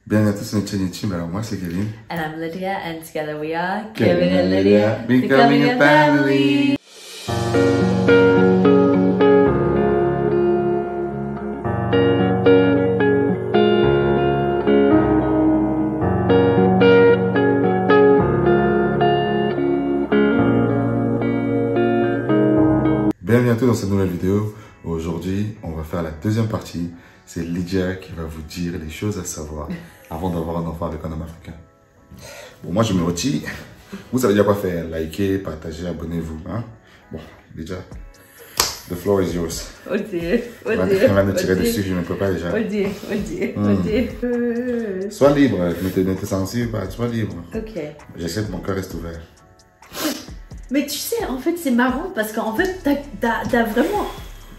Bienvenue à tous sur notre chaîne YouTube. Alors moi c'est Kevin. And I'm Lydia, and together we are Kevin and Lydia, becoming a family. Bienvenue à tous dans cette nouvelle vidéo. Aujourd'hui, on va faire la deuxième partie. C'est Lydia qui va vous dire les choses à savoir avant d'avoir un enfant avec un homme africain. Bon, moi je me retire. Vous savez déjà quoi faire. Likez, partagez, abonnez-vous. Hein? Bon, Lydia, the floor is yours. Oh dear, oh dear. Elle va me tirer dessus, je ne peux pas déjà. Oh dear, oh dear, oh dear. Sois libre, ne te censure pas, sois libre. Ok. J'accepte, mon cœur reste ouvert. Mais tu sais, en fait, c'est marrant parce qu'en fait, t'as vraiment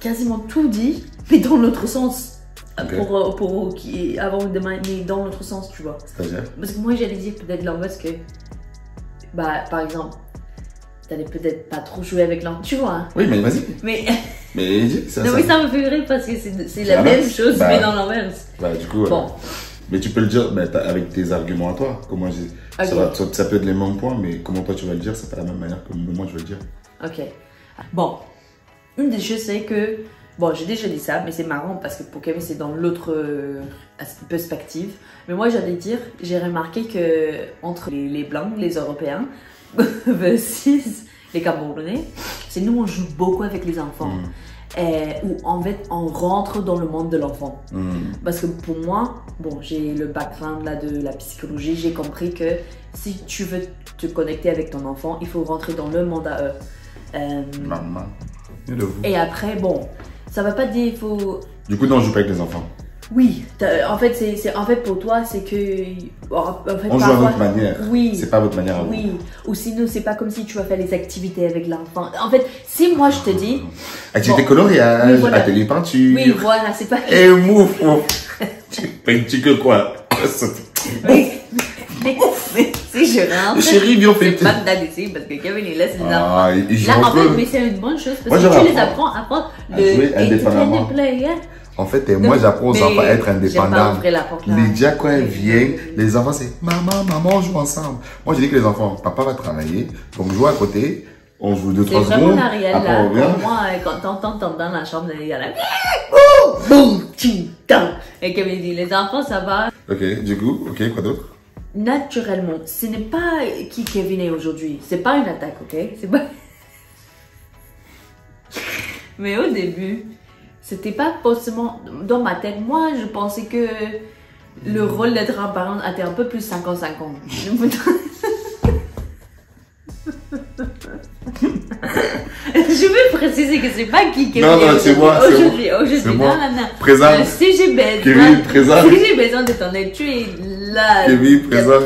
quasiment tout dit, mais dans l'autre sens. Okay. Avant de mais dans l'autre sens, tu vois. C'est-à-dire? Parce que moi, j'allais dire peut-être l'inverse que, bah, par exemple, t'allais peut-être pas trop jouer avec l'enfant, tu vois. Hein? Oui, mais vas-y. Mais ça, non, mais ça me fait rire parce que c'est la même chose, mais dans l'inverse. Bah, du coup, bon. Mais tu peux le dire avec tes arguments à toi. Comment ça peut être les mêmes points, mais comment toi tu vas le dire, c'est pas la même manière que moi je vais le dire. Ok. Bon, une des choses c'est que, bon, j'ai déjà dit ça, mais c'est marrant parce que pour Kevin c'est dans l'autre perspective. Mais moi j'allais dire, j'ai remarqué que entre les Blancs, les Européens, versus les Camerounais, c'est nous on joue beaucoup avec les enfants. Où en fait on rentre dans le monde de l'enfant. Parce que pour moi, bon, j'ai le background là de la psychologie, j'ai compris que si tu veux te connecter avec ton enfant, il faut rentrer dans le monde à eux. Maman, et après, bon, ça va pas dire il faut... Du coup, non, on joue pas avec les enfants. Oui, en fait, pour toi, c'est que... En fait, on joue à votre manière. Oui. C'est pas votre manière à vous. Oui. Ou sinon, c'est pas comme si tu vas faire les activités avec l'enfant. En fait, si moi, je te dis... Activité coloriage, oui, voilà. Atelier peinture... Oui, voilà, c'est pas... Et mouf, tu que quoi? Oui. Mais si je rentre... Chérie, bien fait. C'est pas d'adresse parce que Kevin, il laisse les enfants. Là, en fait, mais c'est une bonne chose parce que tu les apprends à jouer indépendamment. En fait, moi, j'apprends aux enfants à être indépendants. Lydia, quand elle vient, les enfants, c'est maman, on joue ensemble. Moi, je dis que les enfants, papa va travailler, donc joue à côté, on joue 2-3 secondes. C'est vraiment Ariel là. Moi, quand t'entends dans la chambre, il y a la boum, et Kevin dit, les enfants, ça va. Ok, du coup, ok, quoi d'autre? Naturellement, ce n'est pas qui Kevin est aujourd'hui. C'est pas une attaque, ok? C'est pas. Mais au début, c'était pas forcément dans ma tête. Moi, je pensais que le rôle d'être un parent était un peu plus 50-50. Je veux préciser que c'est pas qui Kevin. Non, c'est moi. Aujourd'hui, non. Présent. Si j'ai besoin. Kevin, présent. Si j'ai besoin de ton aide, tu es là. Kevin, présent.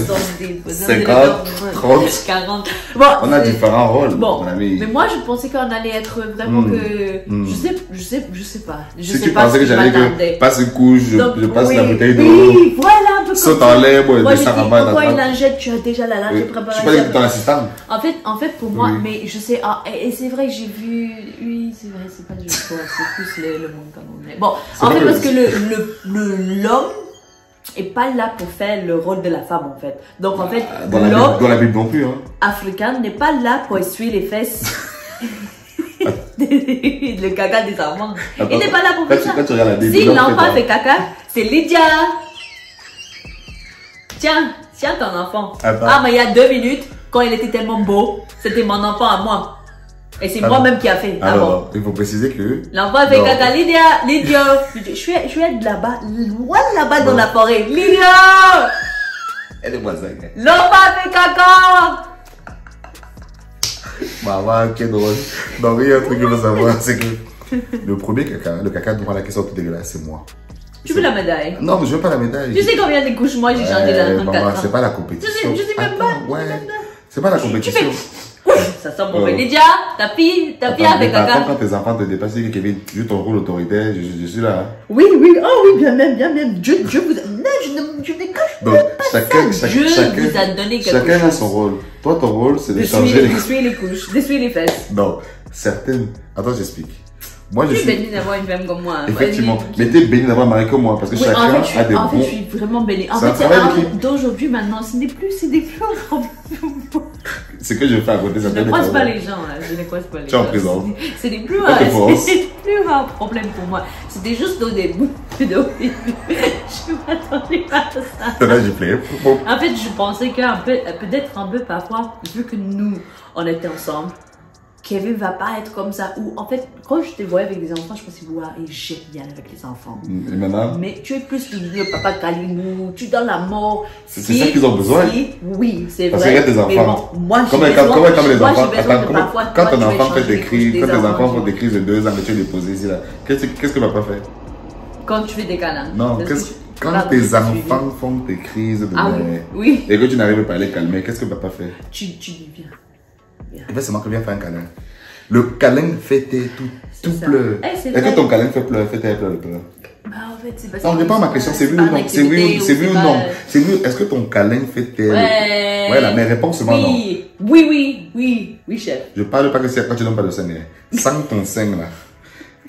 70, 50, 30, 40. Bon, on a différents rôles. Bon, mais moi je pensais qu'on allait être vraiment que. Je sais pas. Si tu pensais que j'allais que passe une couche, je passe la bouteille d'eau. Oui, voilà, un peu comme ça. Saute en l'air, moi je dis, pourquoi une lingette, tu as déjà la lingette préparée. Tu peux être ton assistant. En fait, pour moi, mais je sais, et c'est vrai que j'ai vu, oui, c'est vrai, c'est pas du sport, c'est plus le monde comme on est. Bon, en fait, parce que l'homme est pas là pour faire le rôle de la femme, en fait. Donc, en fait, l'homme, dans la Bible non plus, hein. Africain n'est pas là pour essuyer les fesses. Le caca des enfants. Il n'est pas là pour faire ça. Si l'enfant fait caca, c'est Lydia. Tiens ton enfant. Ah, mais il y a 2 minutes, quand il était tellement beau, c'était mon enfant à moi. Et c'est moi-même qui a fait. Alors, il faut préciser que... L'enfant fait caca, Lydia. Je suis là-bas, loin là-bas dans la forêt. Lydia! Elle est voisine. L'enfant fait caca! Maman, quel drôle. Non, il y a un truc qu'il faut savoir, c'est que le premier caca, le caca devant la question tout dégueulasse, c'est moi. Tu veux la médaille? Non, mais je veux pas la médaille. Tu sais combien de couches moi j'ai changé dans le maman, c'est pas la compétition. Je sais même pas. Ouais. C'est pas la compétition. Ça sent mauvais. Lydia, ta fille avec caca. Quand tes enfants te dépassent, Kevin, joue ton rôle autoritaire, je suis là. Oui, oh oui, bien même. Je vous... Non, je ne cache pas ça. Je vous a donné quelque chose. Chacun a son rôle. Toi, ton rôle, c'est de changer d'essuyer les couches, d'essuyer les fesses. Non, certaines... Attends, j'explique. Moi, je Tu es suis. bénie d'avoir une femme comme moi. Effectivement. Mais t'es béni d'avoir un mari comme moi parce que Oui, chacun a des en fait, bons. je suis vraiment bénie. En C'est un fait, travail d'équipe. d'aujourd'hui maintenant, ce n'est plus un problème pour moi. Ce que je fais à côté, ça Je fait ne des croise pas problèmes. les gens, là. Je ne croise pas les Tu es en gens. prison. Ce n'est plus, On te force. c'est plus un problème pour moi. C'était juste au début. Je m'attendais pas à ça. Là, j'ai fait. En fait, je pensais peut-être un peu parfois, vu que nous, on était ensemble, Kevin va pas être comme ça. Ou en fait, quand je te voyais avec des enfants, je pensais, waouh, il est génial avec les enfants. Et maintenant, Mais tu es plus le papa Kalimou, tu donnes l'amour. c'est ça qu'ils ont besoin. Oui, c'est vrai. Parce qu'il y a des Mais enfants. bon, moi, Comme j'ai les besoin, enfants, j'ai besoin de attends, parfois, quand toi, ton tu enfant échanges fait des les crises, couches quand tes des enfants font tu- des crises de 2 ans que tu les poses ici là, qu'est-ce que papa fait? Quand tu fais des câlins. Non, quand tes enfants font des crises de Ah nerfs oui, et que tu n'arrives pas à les calmer, qu'est-ce que papa fait? tu dis bien. Il fait seulement que viens faire un câlin. Le câlin fait tout ça. pleure. Eh, c'est Est-ce vrai. que ton câlin fait pleurer, fait pleurer? Bah, en fait, c'est pas Ça, on répond à ma question, c'est oui ou non? C'est oui ou non? C'est oui, est-ce que ton câlin fait taire? Ouais. Ouais, mais réponds seulement non. Oui, chef. Je parle pas que c'est quand tu donnes pas de sein. Sans ton sein là.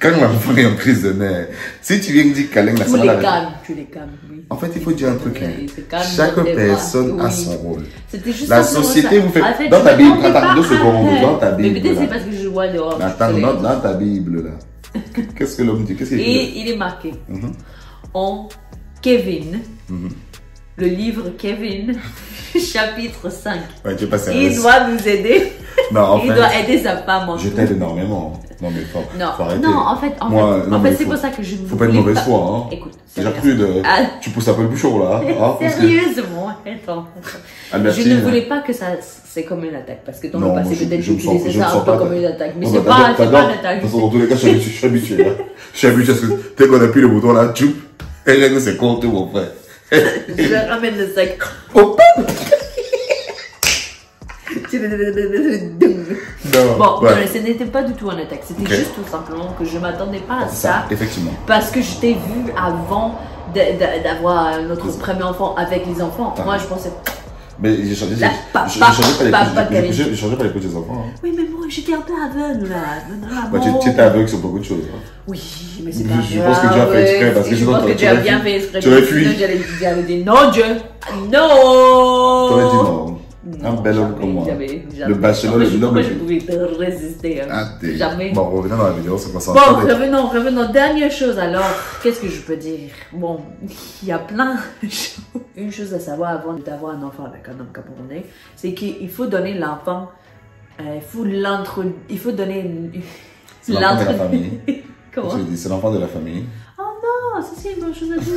Quand l'enfant est en prise de nerfs, si tu viens dire câlin, là, Tu ça va les la calmes, oui. En fait, il faut dire un truc. Oui, c'est calme, Chaque dans tes personne bras. a Oui. son rôle. C'était juste La simplement société ça. vous fait. En fait, Dans je ta Bible, m'attendais attends, pas 2 secondes, à- dans ta Mais Bible. peut-être là. c'est parce que je vois dehors. Attends, dans ta Bible là. Qu'est-ce que l'homme dit? Qu'est-ce qu'il dit? Et il est marqué Mhm. en Kevin, Mhm. le livre Kevin, chapitre 5. Ouais, tu es pas Il sérieux. doit nous aider. Non, en Il fait, doit aider sa femme en je tout. t'aide énormément. Non, mais faut Non, arrêter. non, en fait, Moi, non, mais c'est faut- pour ça que je ne Faut pas une voulais mauvaise foi, hein. Écoute, c'est Déjà rien. plus de. Ah. Tu pousses un peu plus chaud là. Hein, parce que- Sérieusement, attends. Albertine, Je ne voulais pas que ça, c'est comme une attaque, parce que dans Non, le passé, je- peut-être je me que tu sens- disais je me ça un sens peu pas- comme une attaque, mais Oh, c'est bah, pas t'adores. une attaque. De toute façon, dans tous les cas, je suis habitué. Hein. Je suis habitué parce que dès qu'on appuie le bouton là, tchoup, et là, c'est con, tout mon frère. Je ramène le sac. Oh, non, Bon, ouais. non, ce n'était pas du tout une attaque, c'était Ok. juste tout simplement que je m'attendais pas à C'est ça, effectivement. parce que je t'ai vu avant d'avoir notre premier enfant avec les enfants. Ah. Moi, je pensais, Mais j'ai changé, La j'ai papa, changé pas les papa couches, Kevin. j'ai changé pas les couches des enfants. Hein. oui, mais moi, j'étais un peu aveugle là. Bah, tu étais aveugle sur beaucoup de choses. Hein. Oui, mais c'est Je- pas je pense que Dieu a fait exprès, parce que je sinon, pense que tu Dieu a aurais bien fui. fait exprès. Tu aurais parce que fui. sinon, j'allais dire non, Dieu, non. T'aurais dit non. Un Non, bel homme jamais, comme moi. jamais. Le bachelor, Moi, l'homme moi, le je plus- pouvais pas résister. Ah, t'es- Jamais. Bon, revenons dans la vidéo, c'est pas ça. Bon, revenons. Dernière chose alors, qu'est-ce que je peux dire? Bon, il y a plein de choses. Une chose à savoir avant d'avoir un enfant avec un homme camerounais, c'est qu'il faut donner l'enfant, il faut donner C'est l'enfant de la famille. Comment? Je dis, c'est l'enfant de la famille. Oh, ça c'est une bonne chose à dire.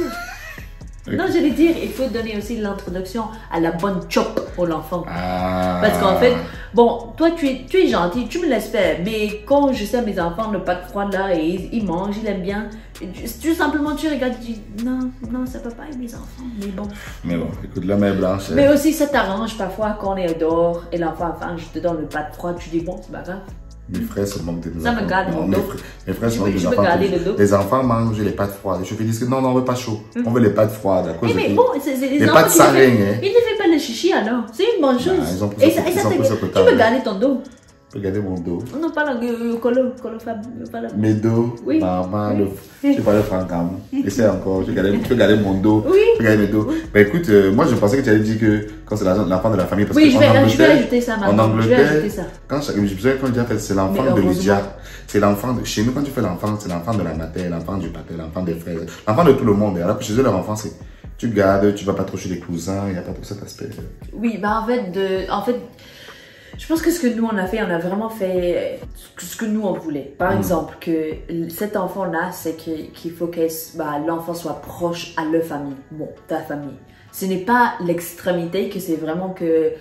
Non, j'allais dire, il faut donner aussi l'introduction à la bonne chop pour l'enfant. Ah. Parce qu'en fait, bon, toi tu es gentil, tu me laisses faire, mais quand je sais à mes enfants le pâte froide là et ils mangent, ils aiment bien, tout simplement tu regardes, tu dis non, ça peut pas être mes enfants, mais bon. Mais bon, écoute, l'homme est blanche. Mais aussi ça t'arrange parfois quand on est dehors et l'enfant a faim, je te donne le pâte froid, tu dis bon, c'est pas grave. Mes frères se moquent de nos Ça me enfants. garde Non, mon mes dos. frères- Mes frères se Tu moquent peux- des tu peux enfants. garder le dos. Les enfants mangent les pâtes froides. Je fais dis que non, on veut pas chaud. On veut les pâtes froides. À cause Eh, de mais qui? bon, c'est les Les enfants pâtes qui ne sans rien, fait- hein. ils ne font pas le chichi alors, c'est une bonne chose. ils ont pris Et ça- ça, ils ont pris ça tu potable. peux garder ton dos. Regardez mon dos. On en parle colo fab. Mes dos, Oui. maman, Oui. tu parlais francam. Essaie encore, tu peux garder mon dos. Oui. Tu peux garder mes dos. Bah écoute, moi je pensais que tu allais dire que quand c'est l'enfant de la famille, parce Oui, que je vais ajouter ça en maintenant. Je vais ajouter Angleterre, ça. quand je disais en fait, c'est l'enfant Mais de heureusement. Lydia. C'est l'enfant de, chez nous, quand tu fais l'enfant, c'est l'enfant de la mater, l'enfant du pater, l'enfant des frères, l'enfant de tout le monde. Et alors que chez eux, leur enfant, c'est, tu gardes, tu vas pas trop chez les cousins, il n'y a pas tout cet aspect. Oui, bah en fait, je pense que ce que nous on a fait, on a vraiment fait ce que nous on voulait. Par exemple, que cet enfant-là, c'est qu'il faut que l'enfant soit proche à leur famille. Bon, ta famille. Ce n'est pas l'extrémité que c'est vraiment que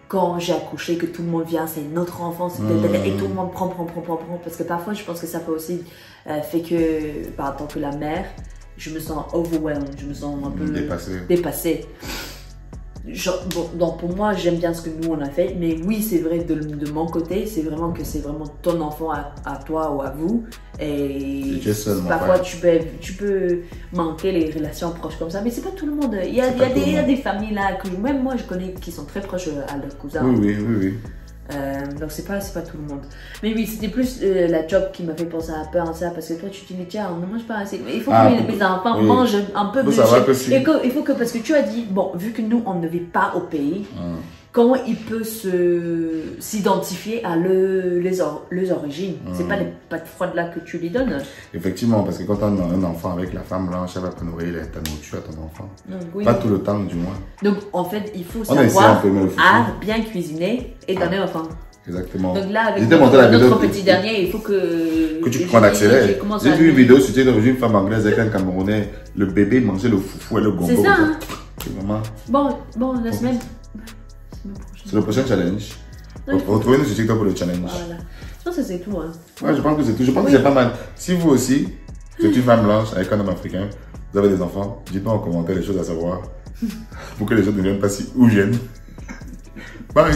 quand j'ai accouché, que tout le monde vient, c'est notre enfant, et tout le monde prend. Parce que parfois, je pense que ça peut aussi fait que, en tant que la mère, je me sens overwhelmed, je me sens un peu dépassée. Bon, donc pour moi, j'aime bien ce que nous on a fait, mais oui, c'est vrai de mon côté, c'est vraiment que c'est vraiment ton enfant à toi ou à vous. Et parfois tu peux manquer les relations proches comme ça, mais c'est pas tout le monde. Il y a des familles là que même moi je connais qui sont très proches à leurs cousins. Oui. Donc c'est pas tout le monde. Mais oui, c'était plus la job qui m'a fait penser à peur ça, parce que toi tu te dis tiens, on ne mange pas assez. Mais il faut que mes enfants mangent un peu mieux. Il faut que, parce que tu as dit, bon, vu que nous on ne vit pas au pays, comment il peut s'identifier à les origines? C'est pas les pâtes froides là que tu lui donnes. Effectivement, parce que quand on a un enfant avec la femme blanche, elle va prénourrir ta nourriture à ton enfant. Donc, oui. Pas tout le temps, du moins. Donc en fait, il faut savoir bien cuisiner et donner au enfant. Exactement. Donc là, avec notre petit dernier, il faut que tu prennes l'accélère. J'ai vu une vidéo sur une femme anglaise avec un Camerounais, le bébé mangeait le foufou et le gombo. C'est ça. Hein? Bon, la semaine. C'est le prochain challenge. Retrouvez-nous sur TikTok pour le challenge. Voilà. Je pense que c'est tout. Hein. Ouais, je pense que c'est tout. Je pense que c'est pas mal. Si vous aussi, vous êtes une femme blanche avec un homme africain, vous avez des enfants, dites-moi en commentaire les choses à savoir pour que les autres ne viennent pas si où viennent. Bye.